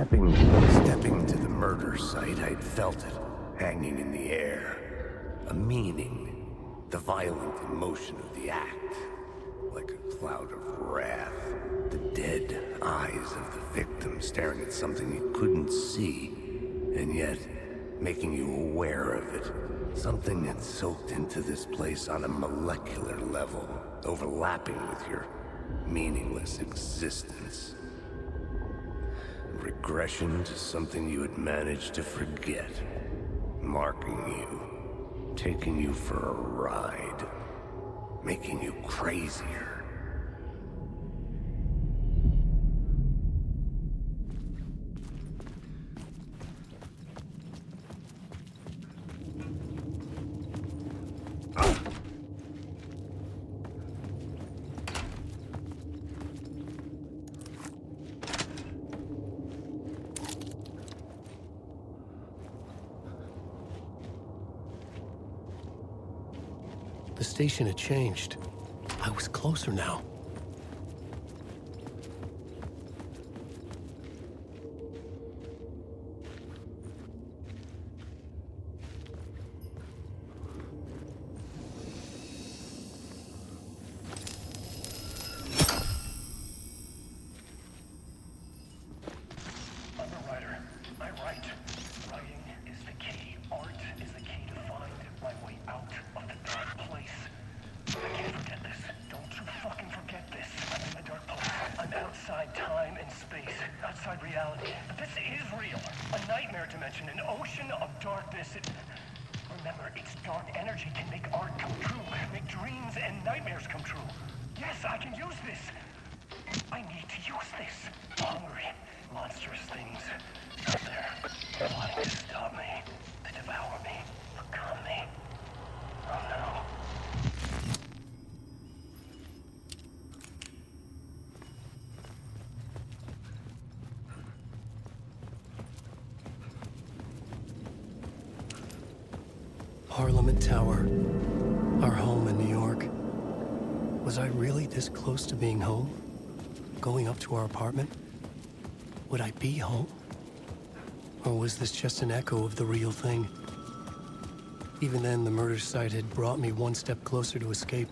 Stepping to the murder site, I'd felt it, hanging in the air. A meaning, the violent emotion of the act, like a cloud of wrath. The dead eyes of the victim staring at something you couldn't see, and yet making you aware of it. Something that soaked into this place on a molecular level, overlapping with your meaningless existence. Regression to something you had managed to forget. Marking you. Taking you for a ride. Making you crazier. The station had changed. I was closer now. Remember, its dark energy can make art come true, make dreams and nightmares come true. Yes, I can use this. I need to use this. Hungry, monstrous things out there, wanting to stop me, to devour me, become me. Oh no. Parliament Tower, our home in New York. Was I really this close to being home? Going up to our apartment? Would I be home? Or was this just an echo of the real thing? Even then, the murder site had brought me one step closer to escape.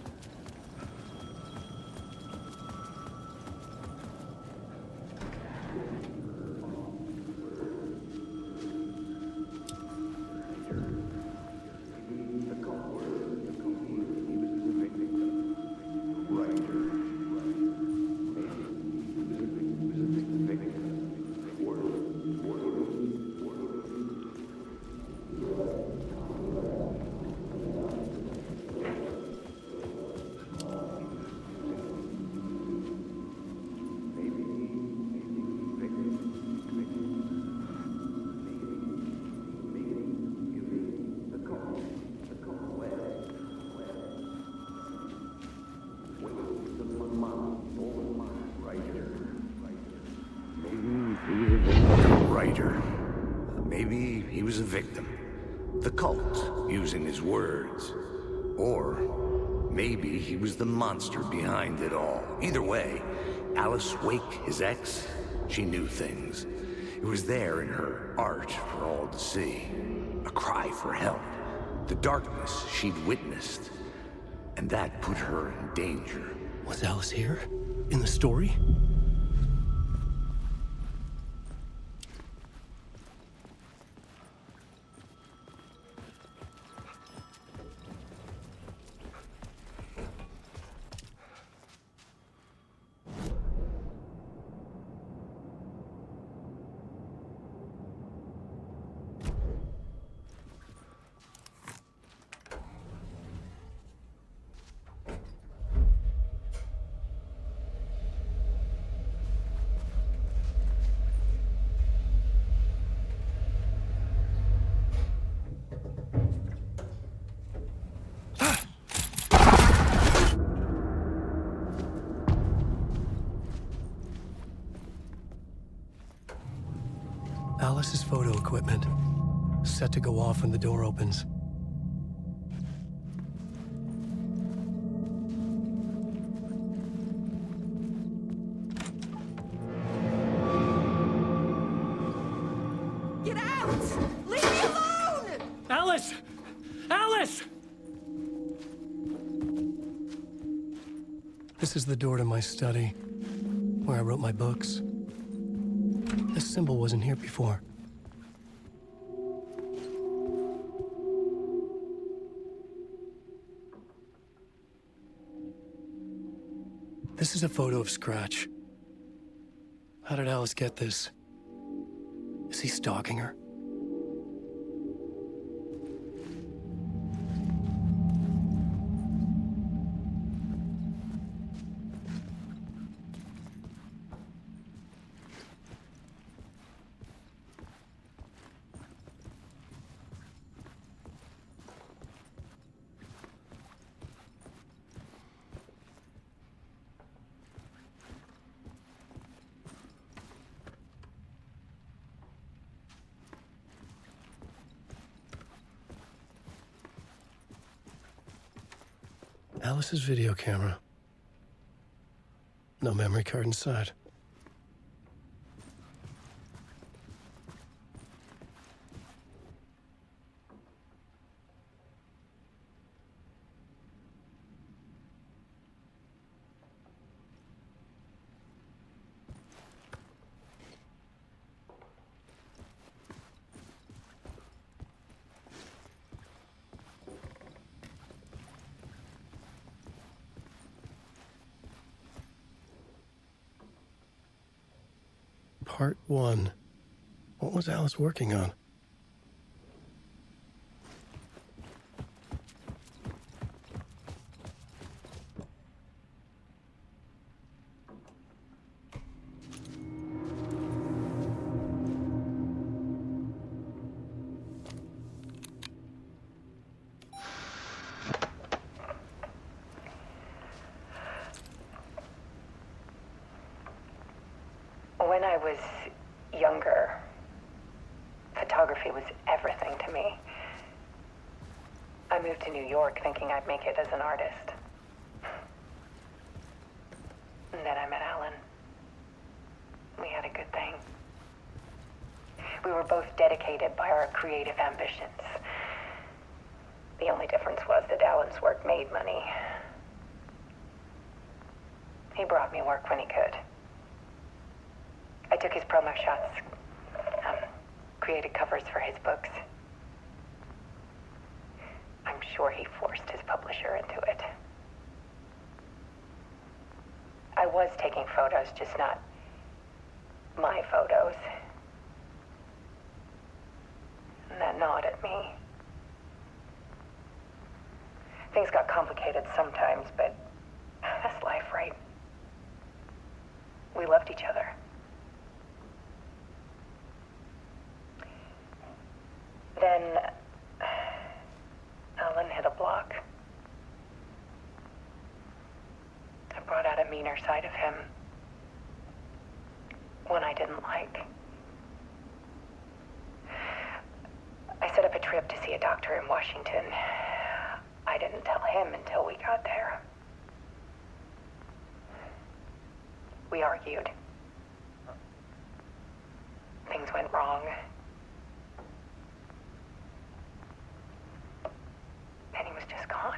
Maybe he was a victim. The cult, using his words. Or maybe he was the monster behind it all. Either way, Alice Wake, his ex, she knew things. It was there in her art for all to see. A cry for help. The darkness she'd witnessed. And that put her in danger. Was Alice here? In the story? Alice's photo equipment, set to go off when the door opens. Leave me alone! Alice! Alice! This is the door to my study, where I wrote my books. This symbol wasn't here before. This is a photo of Scratch. How did Alice get this? Is he stalking her? Alice's video camera. No memory card inside. Part 1. What was Alice working on? When I was younger, photography was everything to me. I moved to New York thinking I'd make it as an artist. And then I met Alan. We had a good thing. We were both dedicated by our creative ambitions. The only difference was that Alan's work made money. He brought me work when he could. I took his promo shots, created covers for his books. I'm sure he forced his publisher into it. I was taking photos, just not my photos. And that gnawed at me. Things got complicated sometimes, but that's life, right? We loved each other. Then Alan hit a block. I brought out a meaner side of him. One I didn't like. I set up a trip to see a doctor in Washington. I didn't tell him until we got there. We argued. Things went wrong. And he was just gone.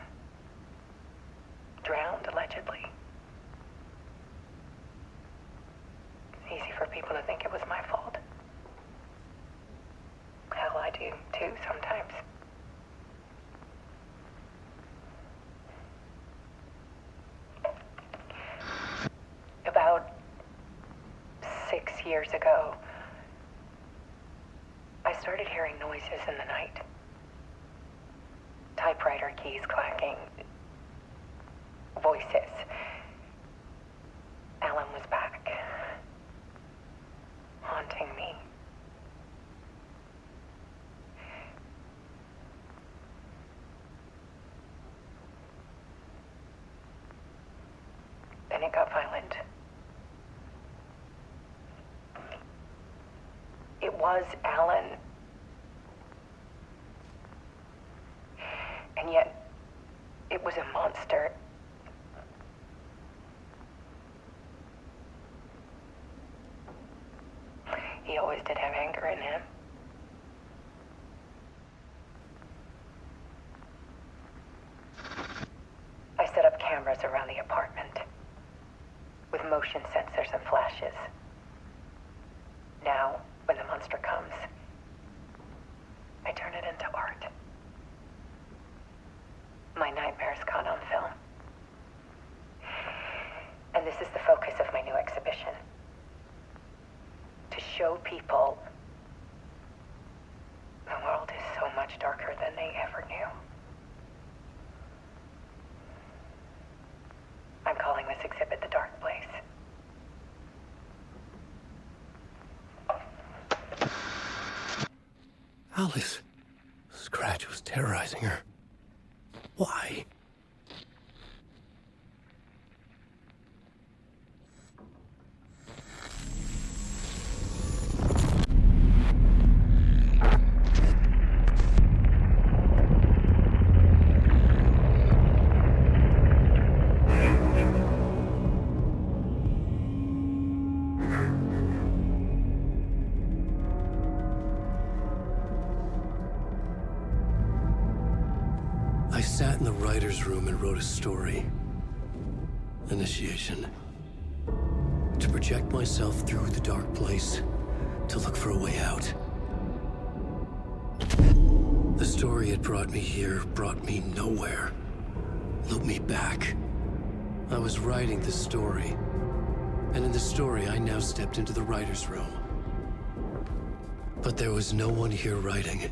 Drowned, allegedly. Easy for people to think it was my fault. Hell, I do too sometimes. About 6 years ago, I started hearing noises in the night. Typewriter keys clacking. Voices. Alan was back. Haunting me. Then it got violent. It was Alan. And yet, it was a monster. He always did have anger in him. cameras around the apartment, with motion sensors and flashes. Now, when the monster comes, I turn it into art. My nightmares caught on film. And this is the focus of my new exhibition. To show people the world is so much darker than they ever knew. I'm calling this exhibit The Dark Place. Alice. Scratch was terrorizing her. Why? I sat in the writer's room and wrote a story. Initiation. To project myself through the dark place, to look for a way out. The story had brought me here, brought me nowhere. Looped me back. I was writing the story. And in the story, I now stepped into the writer's room. But there was no one here writing it.